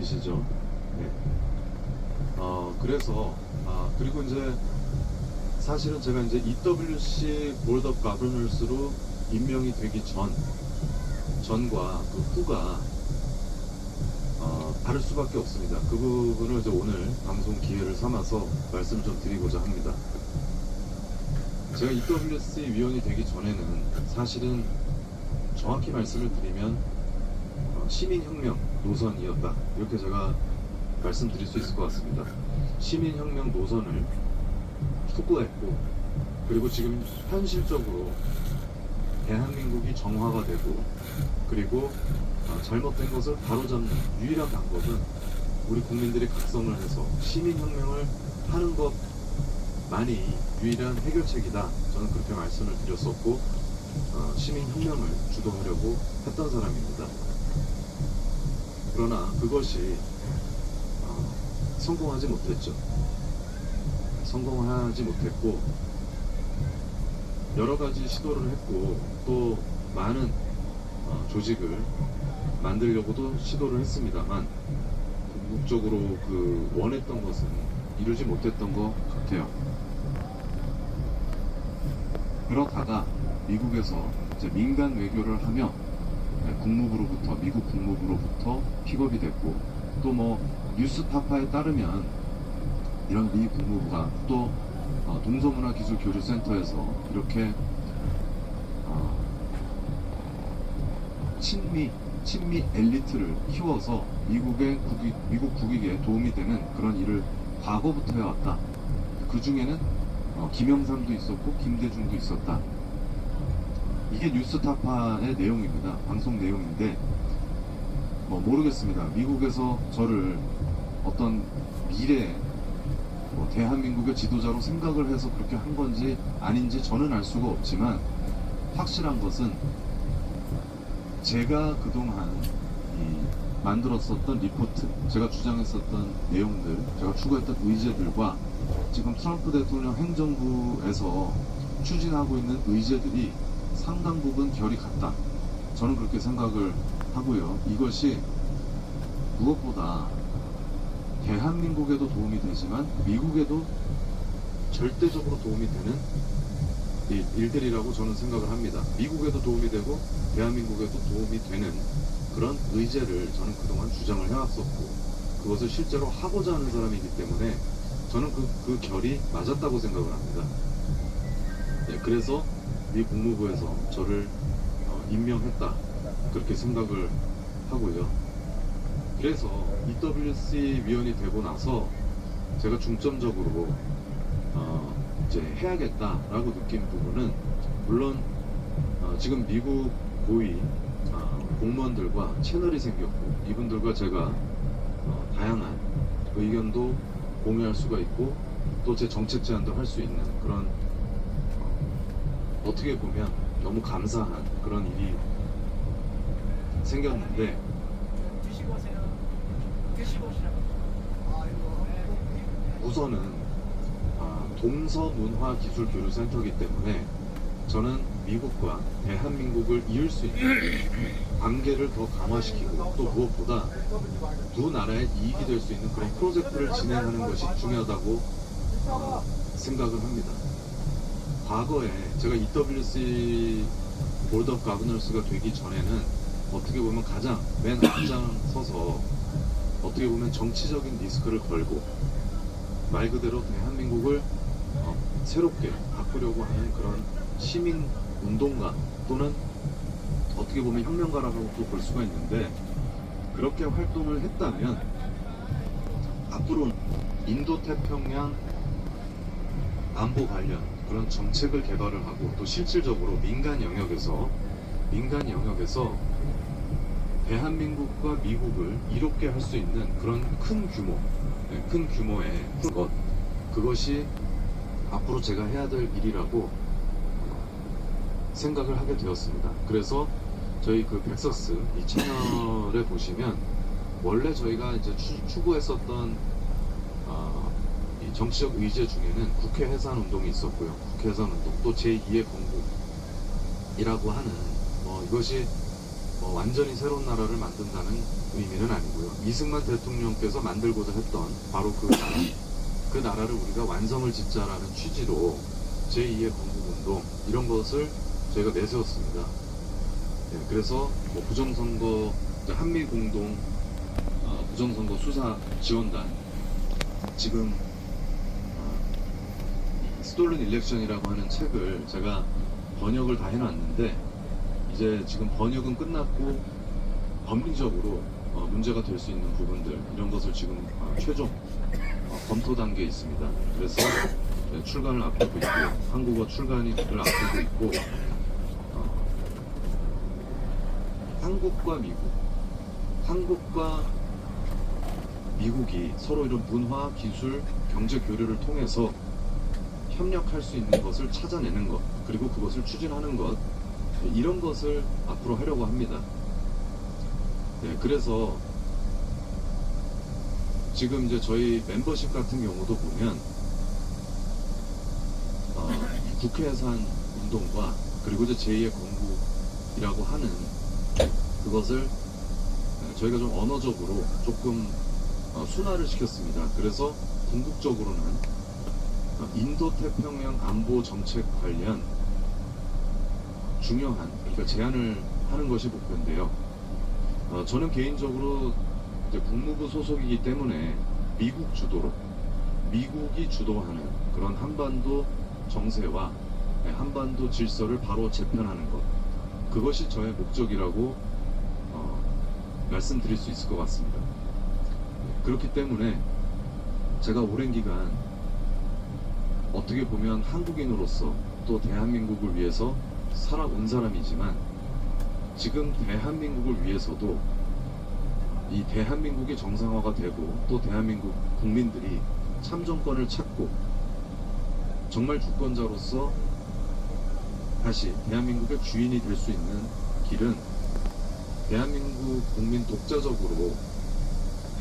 보이시죠? 네. 그래서 그리고 이제 사실은 제가 이제 EWC 보드 오브 가버넌스로 임명이 되기 전과 그 후가 다를 수밖에 없습니다. 그 부분을 이제 오늘 방송 기회를 삼아서 말씀을 좀 드리고자 합니다. 제가 EWC 위원이 되기 전에는 사실은 정확히 말씀을 드리면 시민혁명 노선이었다, 이렇게 제가 말씀드릴 수 있을 것 같습니다. 시민혁명 노선을 촉구했고, 그리고 지금 현실적으로 대한민국이 정화가 되고, 그리고 잘못된 것을 바로잡는 유일한 방법은 우리 국민들이 각성을 해서 시민혁명을 하는 것만이 유일한 해결책이다, 저는 그렇게 말씀을 드렸었고, 시민혁명을 주도하려고 했던 사람입니다. 그러나 그것이 성공하지 못했죠. 성공하지 못했고, 여러 가지 시도를 했고, 또 많은 조직을 만들려고도 시도를 했습니다만, 궁극적으로 그 원했던 것은 이루지 못했던 것 같아요. 그러다가 미국에서 이제 민간 외교를 하며 미국 국무부로부터 픽업이 됐고, 또 뭐 뉴스타파에 따르면 이런 미 국무부가 또 동서문화기술교류센터에서 이렇게 친미 엘리트를 키워서 미국 국익에 도움이 되는 그런 일을 과거부터 해왔다. 그 중에는 김영삼도 있었고 김대중도 있었다. 이게 뉴스타파의 내용입니다. 방송 내용인데, 모르겠습니다. 미국에서 저를 어떤 미래 대한민국의 지도자로 생각을 해서 그렇게 한 건지 아닌지 저는 알 수가 없지만, 확실한 것은 제가 그동안 만들었었던 리포트, 제가 주장했었던 내용들, 제가 추구했던 의제들과 지금 트럼프 대통령 행정부에서 추진하고 있는 의제들이 상당 부분 결이 같다, 저는 그렇게 생각을 하고요. 이것이 무엇보다 대한민국에도 도움이 되지만 미국에도 절대적으로 도움이 되는 일들이라고 저는 생각을 합니다. 미국에도 도움이 되고 대한민국에도 도움이 되는 그런 의제를 저는 그동안 주장을 해왔었고, 그것을 실제로 하고자 하는 사람이기 때문에 저는 그 결이 맞았다고 생각을 합니다. 네, 그래서 미 국무부에서 저를 임명했다, 그렇게 생각을 하고요. 그래서 EWC 위원이 되고 나서 제가 중점적으로 이제 해야겠다라고 느낀 부분은, 물론 지금 미국 고위 공무원들과 채널이 생겼고, 이분들과 제가 다양한 의견도 공유할 수가 있고, 또 제 정책 제안도 할 수 있는 그런 어떻게 보면 너무 감사한 그런 일이 생겼는데, 우선은 동서문화기술교류센터이기 때문에 저는 미국과 대한민국을 이을 수 있는 관계를 더 강화시키고, 또 무엇보다 두 나라의 이익이 될 수 있는 그런 프로젝트를 진행하는 것이 중요하다고 생각을 합니다. 과거에 제가 EWC 보드 오브 가버넌스가 되기 전에는 어떻게 보면 가장 맨 앞장 서서 어떻게 보면 정치적인 리스크를 걸고, 말 그대로 대한민국을 새롭게 바꾸려고 하는 그런 시민 운동가, 또는 어떻게 보면 혁명가라고도 볼 수가 있는데, 그렇게 활동을 했다면 앞으로는 인도태평양 안보 관련 그런 정책을 개발을 하고, 또 실질적으로 민간 영역에서 대한민국과 미국을 이롭게 할 수 있는 그런 큰 규모의 것, 그것이 앞으로 제가 해야 될 일이라고 생각을 하게 되었습니다. 그래서 저희 그 텍사스 이 채널에 보시면, 원래 저희가 이제 추구했었던 이 정치적 의제 중에는 국회 해산 운동이 있었고요. 국회 해산 운동, 또 제2의 건국이라고 하는 이것이 완전히 새로운 나라를 만든다는 의미는 아니고요. 이승만 대통령께서 만들고자 했던 바로 그 나라를 우리가 완성을 짓자라는 취지로 제2의 건국운동 이런 것을 저희가 내세웠습니다. 네, 그래서 부정선거 한미공동 부정선거 수사 지원단 지금 스톨른 일렉션이라고 하는 책을 제가 번역을 다 해놨는데 이제 지금 번역은 끝났고 법리적으로 문제가 될 수 있는 부분들 이런 것을 지금 최종 검토 단계에 있습니다. 그래서 출간을 앞두고 있고 한국어 출간을 앞두고 있고 한국과 미국이 서로 이런 문화, 기술, 경제 교류를 통해서 협력할 수 있는 것을 찾아내는 것, 그리고 그것을 추진하는 것, 이런 것을 앞으로 하려고 합니다. 네, 그래서 지금 이제 저희 멤버십 같은 경우도 보면 국회에서 한 운동과 그리고 이제 제2의 건국이라고 하는 그것을 저희가 좀 언어적으로 조금 순화를 시켰습니다. 그래서 궁극적으로는 인도태평양 안보 정책 관련 중요한 그러니까 제안을 하는 것이 목표인데요. 저는 개인적으로 이제 국무부 소속이기 때문에 미국 주도로 미국이 주도하는 그런 한반도 정세와 한반도 질서를 바로 재편하는 것 그것이 저의 목적이라고 말씀드릴 수 있을 것 같습니다. 그렇기 때문에 제가 오랜 기간 어떻게 보면 한국인으로서 또 대한민국을 위해서 살아온 사람이지만 지금 대한민국을 위해서도 이 대한민국이 정상화가 되고 또 대한민국 국민들이 참정권을 찾고 정말 주권자로서 다시 대한민국의 주인이 될 수 있는 길은 대한민국 국민 독자적으로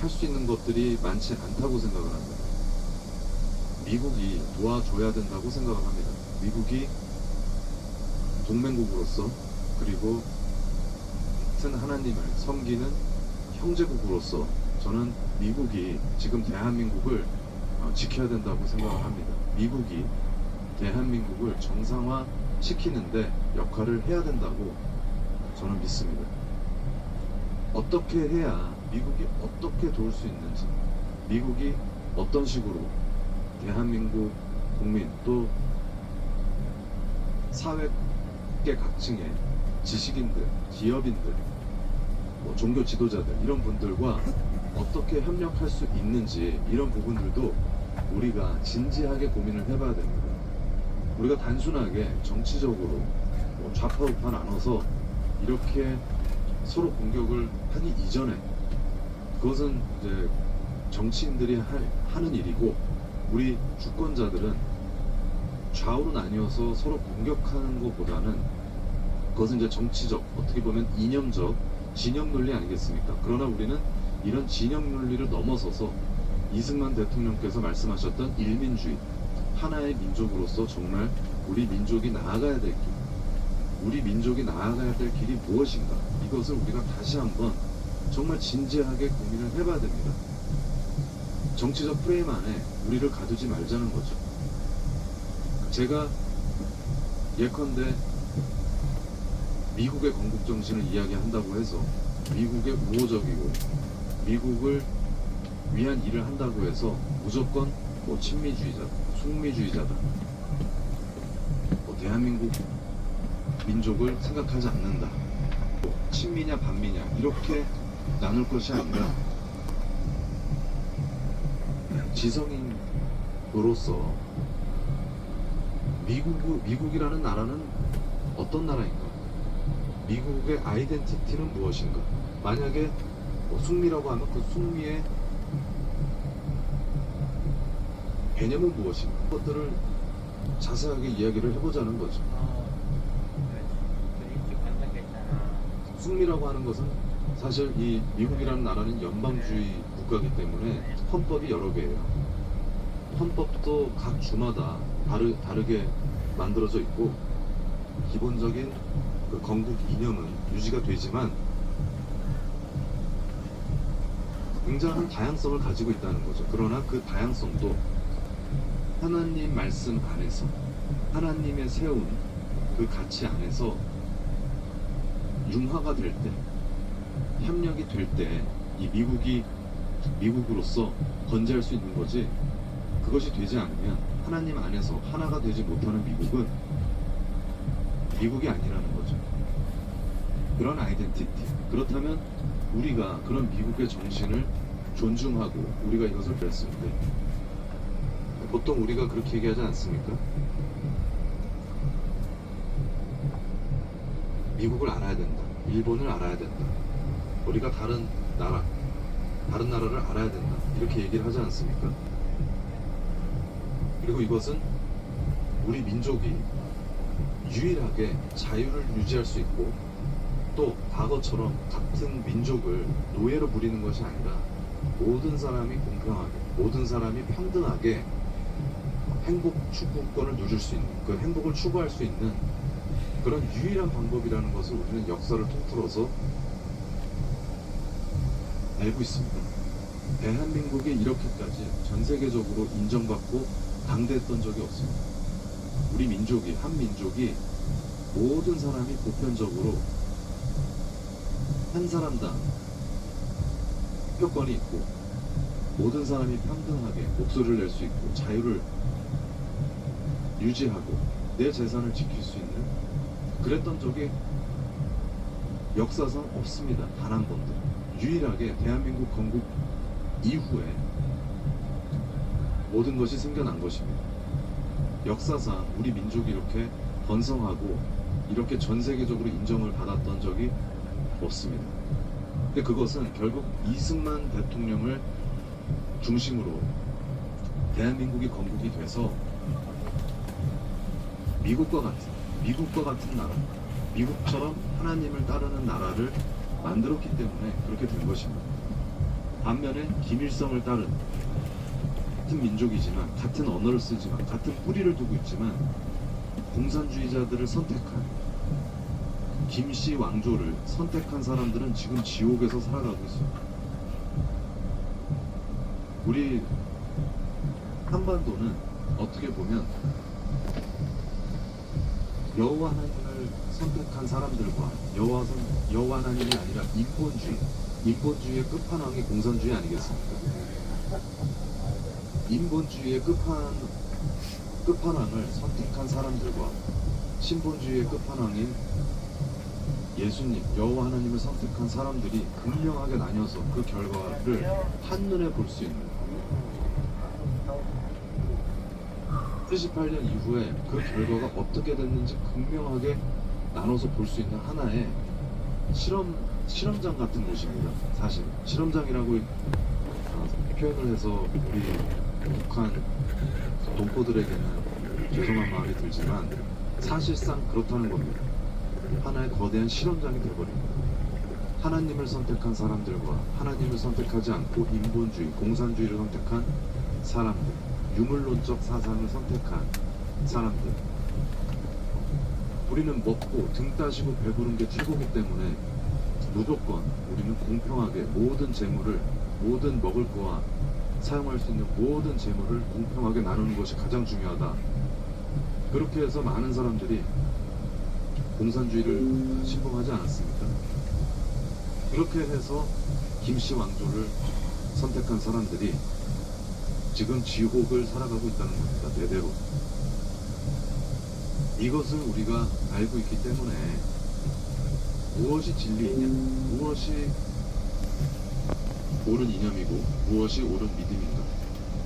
할 수 있는 것들이 많지 않다고 생각을 합니다. 미국이 도와줘야 된다고 생각을 합니다. 미국이 동맹국으로서 그리고 큰 하나님을 섬기는 형제국으로서 저는 미국이 지금 대한민국을 지켜야 된다고 생각을 합니다. 미국이 대한민국을 정상화시키는데 역할을 해야 된다고 저는 믿습니다. 어떻게 해야 미국이 어떻게 도울 수 있는지 미국이 어떤 식으로 대한민국 국민 또 사회계 각층의 지식인들, 기업인들, 종교 지도자들 이런 분들과 어떻게 협력할 수 있는지 이런 부분들도 우리가 진지하게 고민을 해봐야 됩니다. 우리가 단순하게 정치적으로 좌파 우파 나눠서 이렇게 서로 공격을 하기 이전에 그것은 이제 정치인들이 하는 일이고 우리 주권자들은 좌우로 나뉘어서 서로 공격하는 것보다는 그것은 이제 정치적 어떻게 보면 이념적 진영 논리 아니겠습니까? 그러나 우리는 이런 진영 논리를 넘어서서 이승만 대통령께서 말씀하셨던 일민주의 하나의 민족으로서 정말 우리 민족이 나아가야 될 길, 우리 민족이 나아가야 될 길이 무엇인가 이것을 우리가 다시 한번 정말 진지하게 고민을 해봐야 됩니다. 정치적 프레임 안에 우리를 가두지 말자는 거죠. 제가 예컨대 미국의 건국 정신을 이야기한다고 해서 미국의 우호적이고 미국을 위한 일을 한다고 해서 무조건 친미주의자다, 숙미주의자다, 대한민국 민족을 생각하지 않는다, 친미냐 반미냐 이렇게 나눌 것이 아니라 지성인으로서 미국이라는 나라는 어떤 나라인가? 미국의 아이덴티티는 무엇인가? 만약에 숙미라고 하면 그 숙미의 개념은 무엇인가? 그것들을 자세하게 이야기를 해보자는 거죠. 숙미라고 하는 것은 사실 이 미국이라는 나라는 연방주의 국가이기 때문에 헌법이 여러 개예요. 헌법도 각 주마다 다르게 만들어져 있고 기본적인 그 건국 이념은 유지가 되지만 굉장한 다양성을 가지고 있다는 거죠. 그러나 그 다양성도 하나님 말씀 안에서, 하나님의 세운 그 가치 안에서 융화가 될 때, 협력이 될 때 이 미국이 미국으로서 건재할 수 있는 거지, 그것이 되지 않으면 하나님 안에서 하나가 되지 못하는 미국은 미국이 아니라는 거죠. 그런 아이덴티티. 그렇다면 우리가 그런 미국의 정신을 존중하고 우리가 이것을 뺐을 때, 보통 우리가 그렇게 얘기하지 않습니까? 미국을 알아야 된다. 일본을 알아야 된다. 우리가 다른 나라를 알아야 된다. 이렇게 얘기를 하지 않습니까? 그리고 이것은 우리 민족이 유일하게 자유를 유지할 수 있고, 또 과거처럼 같은 민족을 노예로 부리는 것이 아니라 모든 사람이 공평하게, 모든 사람이 평등하게 행복 추구권을 누릴 수 있는, 그 행복을 추구할 수 있는 그런 유일한 방법이라는 것을 우리는 역사를 통틀어서 알고 있습니다. 대한민국이 이렇게까지 전 세계적으로 인정받고 강대했던 적이 없습니다. 우리 민족이, 한 민족이 모든 사람이 보편적으로 한 사람당 표권이 있고, 모든 사람이 평등하게 목소리를 낼 수 있고, 자유를 유지하고 내 재산을 지킬 수 있는, 그랬던 적이 역사상 없습니다. 단 한 번도. 유일하게 대한민국 건국 이후에 모든 것이 생겨난 것입니다. 역사상 우리 민족이 이렇게 번성하고 이렇게 전 세계적으로 인정을 받았던 적이 없습니다. 근데 그것은 결국 이승만 대통령을 중심으로 대한민국이 건국이 돼서 미국과 같은 나라, 미국처럼 하나님을 따르는 나라를 만들었기 때문에 그렇게 된 것입니다. 반면에 김일성을 따른 같은 민족이지만, 같은 언어를 쓰지만, 같은 뿌리를 두고 있지만 공산주의자들을 선택한, 김씨 왕조를 선택한 사람들은 지금 지옥에서 살아가고 있습니다. 우리 한반도는 어떻게 보면 여호와 하나님을 선택한 사람들과 여호와 하나님이 아니라 인본주의의 끝판왕이 공산주의 아니겠습니까? 인본주의의 끝판왕을 선택한 사람들과 신본주의의 끝판왕인 예수님, 여호와 하나님을 선택한 사람들이 분명하게 나뉘어서 그 결과를 한눈에 볼 수 있는, 78년 이후에 그 결과가 어떻게 됐는지 분명하게 나눠서 볼 수 있는 하나의 실험장 같은 곳입니다. 사실 실험장이라고 표현을 해서 우리 북한 동포들에게는 죄송한 마음이 들지만 사실상 그렇다는 겁니다. 하나의 거대한 실험장이 되어버립니다. 하나님을 선택한 사람들과 하나님을 선택하지 않고 인본주의, 공산주의를 선택한 사람들, 유물론적 사상을 선택한 사람들. 우리는 먹고 등 따시고 배부른 게 최고기 때문에 무조건 우리는 공평하게 모든 재물을, 모든 먹을 거와 사용할 수 있는 모든 재물을 공평하게 나누는 것이 가장 중요하다. 그렇게 해서 많은 사람들이 공산주의를 신봉하지 않았습니까? 그렇게 해서 김씨 왕조를 선택한 사람들이 지금 지옥을 살아가고 있다는 겁니다. 대대로. 이것을 우리가 알고 있기 때문에 무엇이 진리이냐, 무엇이 옳은 이념이고 무엇이 옳은 믿음이냐,